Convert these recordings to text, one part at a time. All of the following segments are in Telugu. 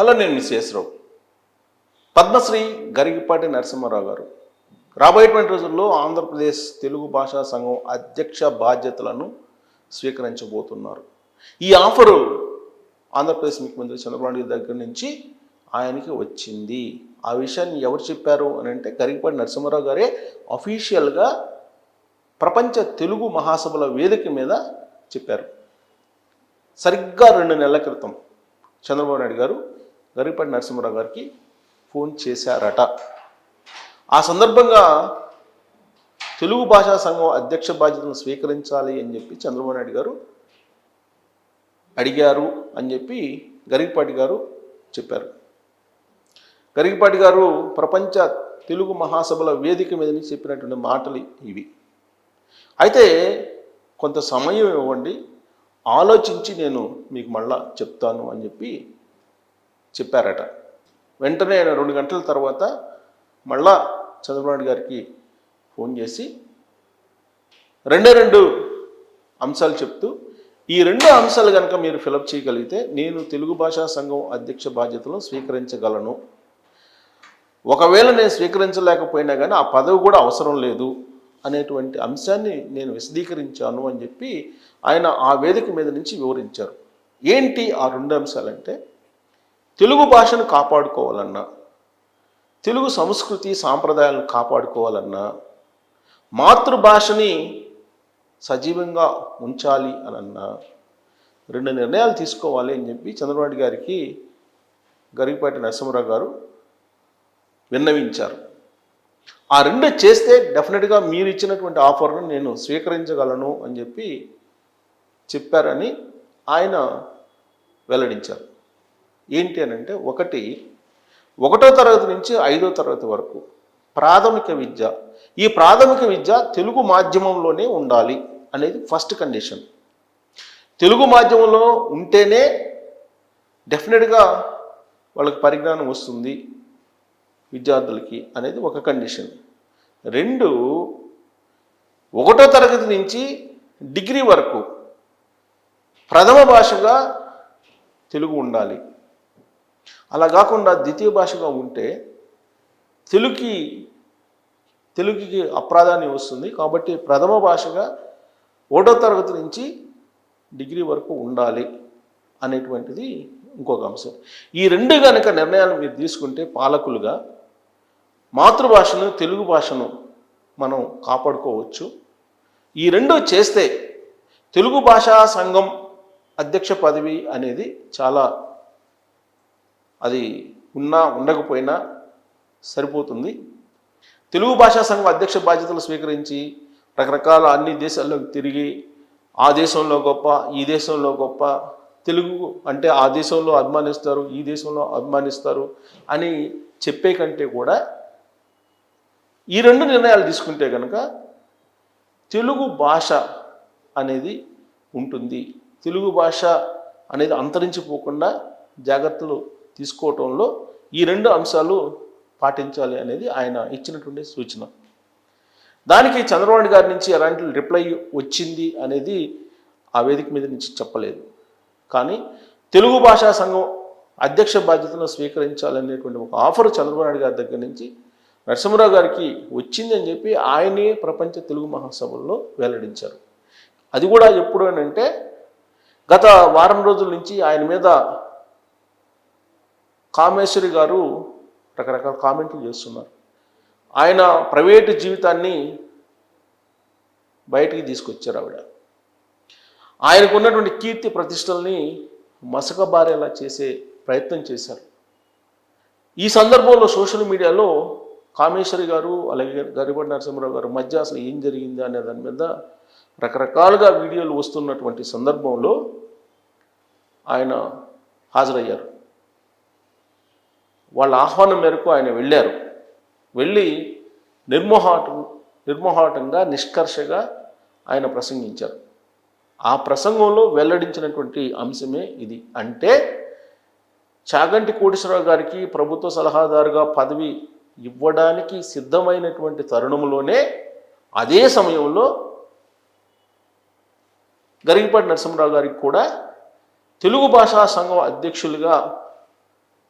హలో, నేను మిస్ రావు. పద్మశ్రీ గరిగిపాటి నరసింహారావు గారు రాబోయేటువంటి రోజుల్లో ఆంధ్రప్రదేశ్ తెలుగు భాషా సంఘం అధ్యక్ష బాధ్యతలను స్వీకరించబోతున్నారు. ఈ ఆఫరు ఆంధ్రప్రదేశ్ ముఖ్యమంత్రి చంద్రబాబు నాయుడు దగ్గర నుంచి ఆయనకి వచ్చింది. ఆ విషయాన్ని ఎవరు చెప్పారు అని అంటే గరిగిపాటి నరసింహారావు గారే అఫీషియల్గా ప్రపంచ తెలుగు మహాసభల వేదిక మీద చెప్పారు. సరిగ్గా 2 నెలల క్రితం చంద్రబాబు నాయుడు గారు గరిగిపాటి నరసింహారావు గారికి ఫోన్ చేశారట. ఆ సందర్భంగా తెలుగు భాషా సంఘం అధ్యక్ష బాధ్యతను స్వీకరించాలి అని చెప్పి చంద్రబాబు నాయుడు గారు అడిగారు అని చెప్పి గరిగిపాటి గారు చెప్పారు. గరిగిపాటి గారు ప్రపంచ తెలుగు మహాసభల వేదిక మీద నుంచి చెప్పినటువంటి మాటలు ఇవి. అయితే కొంత సమయం ఇవ్వండి, ఆలోచించి నేను మీకు మళ్ళా చెప్తాను అని చెప్పి చెప్పారట. వెంటనే 2 గంటల తర్వాత మళ్ళా చంద్రబాబు నాయుడు గారికి ఫోన్ చేసి 2 అంశాలు చెప్తూ, ఈ 2 అంశాలు కనుక మీరు ఫిలప్ చేయగలిగితే నేను తెలుగు భాషా సంఘం అధ్యక్ష బాధ్యతలను స్వీకరించగలను. ఒకవేళ నేను స్వీకరించలేకపోయినా కానీ ఆ పదవి కూడా అవసరం లేదు అనేటువంటి అంశాన్ని నేను విశదీకరించాను అని చెప్పి ఆయన ఆ వేదిక మీద నుంచి వివరించారు. ఏంటి ఆ 2 అంశాలంటే, తెలుగు భాషను కాపాడుకోవాలన్నా, తెలుగు సంస్కృతి సాంప్రదాయాలను కాపాడుకోవాలన్నా, మాతృభాషని సజీవంగా ఉంచాలి అనన్నా 2 నిర్ణయాలు తీసుకోవాలి అని చెప్పి చంద్రబాబు నాయుడు గారికి గరిగిపాటి నరసింహారావు గారు విన్నవించారు. ఆ 2 చేస్తే డెఫినెట్గా మీరు ఇచ్చినటువంటి ఆఫర్ను నేను స్వీకరించగలను అని చెప్పి చెప్పారని ఆయన వెల్లడించారు. ఏంటి అని అంటే, 1వ తరగతి నుంచి 5వ తరగతి వరకు ప్రాథమిక విద్య, ఈ ప్రాథమిక విద్య తెలుగు మాధ్యమంలోనే ఉండాలి అనేది ఫస్ట్ కండిషన్. తెలుగు మాధ్యమంలో ఉంటేనే డెఫినెట్గా వాళ్ళకి పరిజ్ఞానం వస్తుంది విద్యార్థులకి అనేది ఒక కండిషన్. 2, 1వ తరగతి నుంచి డిగ్రీ వరకు ప్రథమ భాషగా తెలుగు ఉండాలి. అలా కాకుండా ద్వితీయ భాషగా ఉంటే తెలుగుకి అప్రాధాన్యం వస్తుంది. కాబట్టి ప్రథమ భాషగా 1వ తరగతి నుంచి డిగ్రీ వరకు ఉండాలి అనేటువంటిది ఇంకొక అంశం. ఈ 2 కనుక నిర్ణయాలు మీరు తీసుకుంటే పాలకులుగా మాతృభాషను తెలుగు భాషను మనం కాపాడుకోవచ్చు. ఈ 2 చేస్తే తెలుగు భాషా సంఘం అధ్యక్ష పదవి అనేది చాలా, అది ఉండకపోయినా సరిపోతుంది. తెలుగు భాషా సంఘం అధ్యక్ష బాధ్యతలు స్వీకరించి రకరకాల అన్ని దేశాల్లోకి తిరిగి ఆ దేశంలో గొప్ప, ఈ దేశంలో గొప్ప, తెలుగు అంటే ఆ దేశంలో అభిమానిస్తారు, ఈ దేశంలో అభిమానిస్తారు అని చెప్పే కంటే కూడా ఈ 2 నిర్ణయాలు తీసుకుంటే కనుక తెలుగు భాష అనేది ఉంటుంది. తెలుగు భాష అనేది అంతరించిపోకుండా జాగ్రత్తలు తీసుకోవటంలో ఈ 2 అంశాలు పాటించాలి అనేది ఆయన ఇచ్చినటువంటి సూచన. దానికి చంద్రబాబు నాయుడు గారి నుంచి ఎలాంటి రిప్లై వచ్చింది అనేది ఆ వేదిక మీద నుంచి చెప్పలేదు. కానీ తెలుగు భాషా సంఘం అధ్యక్ష బాధ్యతను స్వీకరించాలనేటువంటి ఒక ఆఫర్ చంద్రబాబు నాయుడు గారి దగ్గర నుంచి నరసింహారావు గారికి వచ్చింది అని చెప్పి ఆయనే ప్రపంచ తెలుగు మహాసభల్లో వెల్లడించారు. అది కూడా ఎప్పుడు అని అంటే, గత వారం రోజుల నుంచి ఆయన మీద కామేశ్వరి గారు రకరకాల కామెంట్లు చేస్తున్నారు. ఆయన ప్రైవేటు జీవితాన్ని బయటికి తీసుకొచ్చారు. ఆయనకు ఉన్నటువంటి కీర్తి ప్రతిష్టల్ని మసకబారేలా చేసే ప్రయత్నం చేశారు. ఈ సందర్భంలో సోషల్ మీడియాలో కామేశ్వరి గారు అలాగే గరిగిపాటి నరసింహారావు గారు మధ్య అసలు ఏం జరిగింది అనే దాని మీద రకరకాలుగా వీడియోలు వస్తున్నటువంటి సందర్భంలో ఆయన హాజరయ్యారు. వాళ్ళ ఆహ్వానం మేరకు ఆయన వెళ్ళి నిర్మోహాటంగా నిష్కర్షగా ఆయన ప్రసంగించారు. ఆ ప్రసంగంలో వెల్లడించినటువంటి అంశమే ఇది. అంటే చాగంటి కోటేశ్వరరావు గారికి ప్రభుత్వ సలహాదారుగా పదవి ఇవ్వడానికి సిద్ధమైనటువంటి తరుణంలోనే అదే సమయంలో గరిగిపాటి నరసింహారావు గారికి కూడా తెలుగు భాషా సంఘం అధ్యక్షులుగా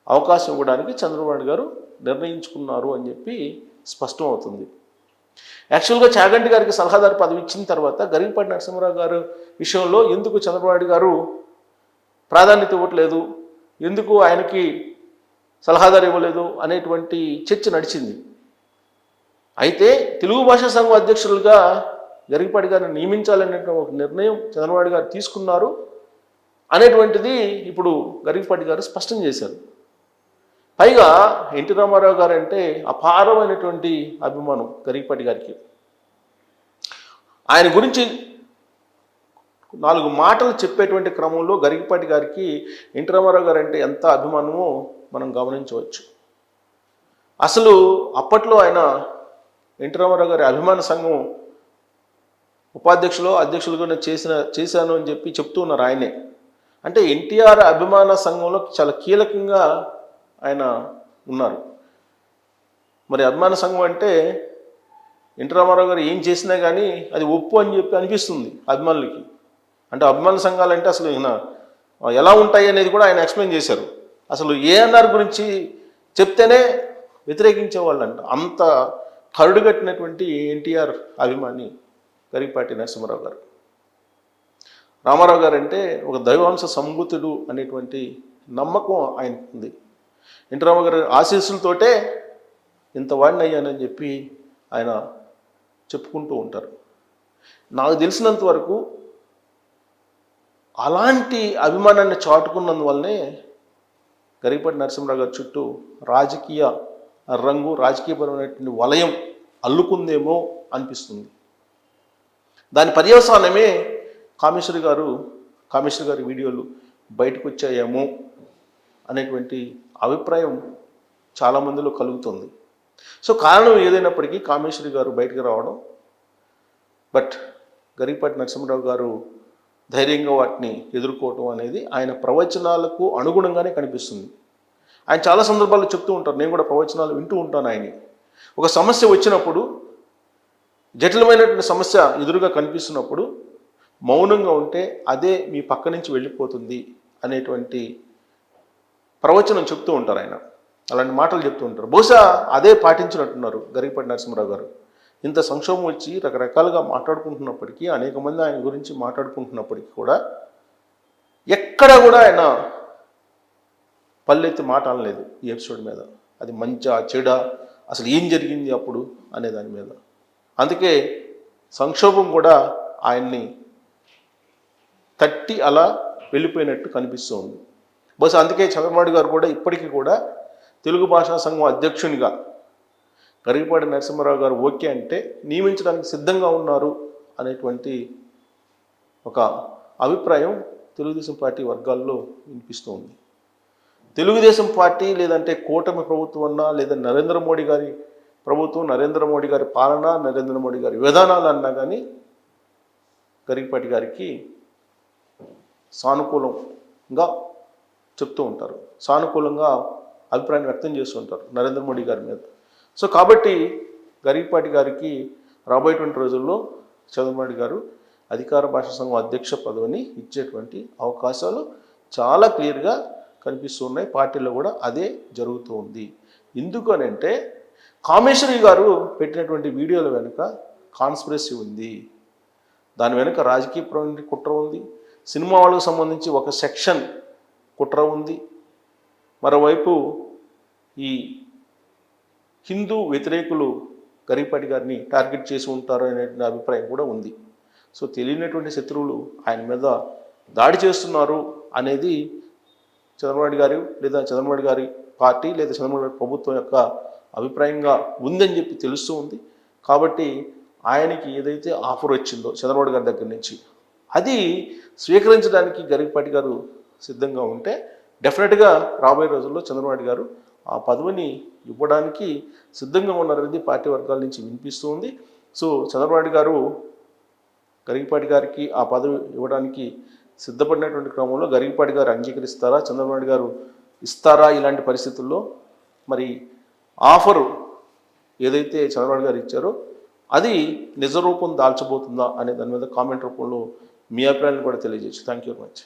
అవకాశం ఇవ్వడానికి చంద్రబాబు నాయుడు గారు నిర్ణయించుకున్నారు అని చెప్పి స్పష్టం అవుతుంది. యాక్చువల్గా చాగంటి గారికి సలహాదారు పదవి ఇచ్చిన తర్వాత గరికపాటి నరసింహారావు గారు విషయంలో ఎందుకు చంద్రబాబు నాయుడు గారు ప్రాధాన్యత ఇవ్వట్లేదు, ఎందుకు ఆయనకి సలహాదారు ఇవ్వలేదు అనేటువంటి చర్చ నడిచింది. అయితే తెలుగు భాషా సంఘం అధ్యక్షులుగా గరికపాటి గారిని నియమించాలనే ఒక నిర్ణయం చంద్రబాబు గారు తీసుకున్నారు అనేటువంటిది ఇప్పుడు గరికపాటి గారు స్పష్టం చేశారు. పైగా ఎన్టీ రామారావు గారు అంటే అపారమైనటువంటి అభిమానం గరికపాటి గారికి. ఆయన గురించి 4 మాటలు చెప్పేటువంటి క్రమంలో గరికపాటి గారికి ఎన్టీ రామారావు గారు అంటే ఎంత అభిమానమో మనం గమనించవచ్చు. అసలు అప్పట్లో ఆయన ఎన్టీ రామారావు గారి అభిమాన సంఘం అధ్యక్షులుగా చేశాను అని చెప్పి చెప్తూ ఉన్నారు ఆయనే. అంటే ఎన్టీఆర్ అభిమాన సంఘంలో చాలా కీలకంగా ఆయన ఉన్నారు. మరి అభిమాన సంఘం అంటే ఎన్టీ రామారావు గారు ఏం చేసినా కానీ అది ఒప్పు అని చెప్పి అనిపిస్తుంది అభిమానులకి. అంటే అభిమాన సంఘాలు అంటే అసలు ఎలా ఉంటాయి అనేది కూడా ఆయన ఎక్స్ప్లెయిన్ చేశారు. అసలు ఏఎన్ఆర్ గురించి చెప్తేనే వ్యతిరేకించేవాళ్ళంట. అంత కరుడుగట్టినటువంటి ఎన్టీఆర్ అభిమాని గరికపాటి నరసింహారావు గారు. రామారావు గారు అంటే ఒక దైవాంశ సంభూతుడు అనేటువంటి నమ్మకం ఆయనకు ఉంది. ఎన్టీ రామారావు గారి ఆశీస్సులతోటే ఇంత వాడిని అయ్యానని చెప్పి ఆయన చెప్పుకుంటూ ఉంటారు. నాకు తెలిసినంత వరకు అలాంటి అభిమానాన్ని చాటుకున్నందువల్లనే గరికపాటి నరసింహారావు గారి చుట్టూ రాజకీయ రంగు, రాజకీయపరమైనటువంటి వలయం అల్లుకుందేమో అనిపిస్తుంది. దాని పర్యవసానమే కామేశ్వరి గారి వీడియోలు బయటకు వచ్చాయేమో అనేటువంటి అభిప్రాయం చాలామందిలో కలుగుతుంది. సో కారణం ఏదైనప్పటికీ కామేశ్వరి గారు బయటకు రావడం, బట్ గరికపాటి నరసింహారావు గారు ధైర్యంగా వాటిని ఎదుర్కోవటం అనేది ఆయన ప్రవచనాలకు అనుగుణంగానే కనిపిస్తుంది. ఆయన చాలా సందర్భాల్లో చెప్తూ ఉంటారు, నేను కూడా ప్రవచనాలు వింటూ ఉంటాను. ఆయన ఒక సమస్య వచ్చినప్పుడు, జటిలమైనటువంటి సమస్య ఎదురుగా కనిపిస్తున్నప్పుడు మౌనంగా ఉంటే అదే మీ పక్క నుంచి వెళ్ళిపోతుంది అనేటువంటి ప్రవచనం చెప్తూ ఉంటారు ఆయన. అలాంటి మాటలు చెప్తూ ఉంటారు. బహుశా అదే పాటించినట్టున్నారు గరికపాటి నరసింహారావు గారు. ఇంత సంక్షోభం వచ్చి రకరకాలుగా మాట్లాడుకుంటున్నప్పటికీ, అనేక మంది ఆయన గురించి మాట్లాడుకుంటున్నప్పటికీ కూడా ఎక్కడ కూడా ఆయన పల్లెత్తి మాట అనలేదు ఈ ఎపిసోడ్ మీద. అది మంచా చెడా, అసలు ఏం జరిగింది అప్పుడు అనే దాని మీద. అందుకే సంక్షోభం కూడా ఆయన్ని తట్టి అలా వెళ్ళిపోయినట్టు కనిపిస్తూ ఉంది. బహుశా అందుకే చంద్రబాబు గారు కూడా ఇప్పటికీ కూడా తెలుగు భాషా సంఘం అధ్యక్షునిగా గరికపాటి నరసింహారావు గారు ఓకే అంటే నియమించడానికి సిద్ధంగా ఉన్నారు అనేటువంటి ఒక అభిప్రాయం తెలుగుదేశం పార్టీ వర్గాల్లో వినిపిస్తూ ఉంది. తెలుగుదేశం పార్టీ లేదంటే కూటమి ప్రభుత్వం అన్నా, లేదా నరేంద్ర మోడీ గారి ప్రభుత్వం, నరేంద్ర మోడీ గారి పాలన, నరేంద్ర మోడీ గారి విధానాలు అన్నా కానీ గరికపాటి గారికి సానుకూలంగా చెప్తూ ఉంటారు, సానుకూలంగా అభిప్రాయాన్ని వ్యక్తం చేస్తూ ఉంటారు నరేంద్ర మోడీ గారి మీద. సో కాబట్టి గరికపాటి గారికి రాబోయేటువంటి రోజుల్లో చంద్రబాబు గారు అధికార భాషా సంఘం అధ్యక్ష పదవిని ఇచ్చేటువంటి అవకాశాలు చాలా క్లియర్గా కనిపిస్తూ ఉన్నాయి. పార్టీలో కూడా అదే జరుగుతూ ఉంది. ఎందుకనంటే కామేశ్వరి గారు పెట్టినటువంటి వీడియోల వెనుక కాన్స్పిరసీ ఉంది, దాని వెనుక రాజకీయపరమైన కుట్ర ఉంది, సినిమా వాళ్ళకు సంబంధించి ఒక సెక్షన్ కుట్ర ఉంది, మరోవైపు ఈ హిందూ వ్యతిరేకులు గరికపాటి గారిని టార్గెట్ చేసి ఉంటారు అనే అభిప్రాయం కూడా ఉంది. సో తెలియనటువంటి శత్రువులు ఆయన మీద దాడి చేస్తున్నారు అనేది చంద్రబాబు గారు లేదా చంద్రబాబు గారి పార్టీ లేదా చంద్రబాబు గారి ప్రభుత్వం యొక్క అభిప్రాయంగా ఉందని చెప్పి తెలుస్తూ ఉంది. కాబట్టి ఆయనకి ఏదైతే ఆఫర్ వచ్చిందో చంద్రబాబు గారి దగ్గర నుంచి అది స్వీకరించడానికి గరికపాటి గారు సిద్ధంగా ఉంటే డెఫినెట్గా రాబోయే రోజుల్లో చంద్రబాబు గారు ఆ పదవిని ఇవ్వడానికి సిద్ధంగా ఉన్నారనేది పార్టీ వర్గాల నుంచి వినిపిస్తూ ఉంది. సో చంద్రబాబు గారు గరికపాటి గారికి ఆ పదవి ఇవ్వడానికి సిద్ధపడినటువంటి క్రమంలో గరికపాటి గారు అంగీకరిస్తారా, చంద్రబాబు గారు ఇస్తారా? ఇలాంటి పరిస్థితుల్లో మరి ఆఫరు ఏదైతే చంద్రబాబు గారు ఇచ్చారో అది నిజ రూపం దాల్చబోతుందా అనే దాని మీద కామెంట్ రూపంలో మీ అభిప్రాయాన్ని కూడా తెలియజేయచ్చు. Thank you very much.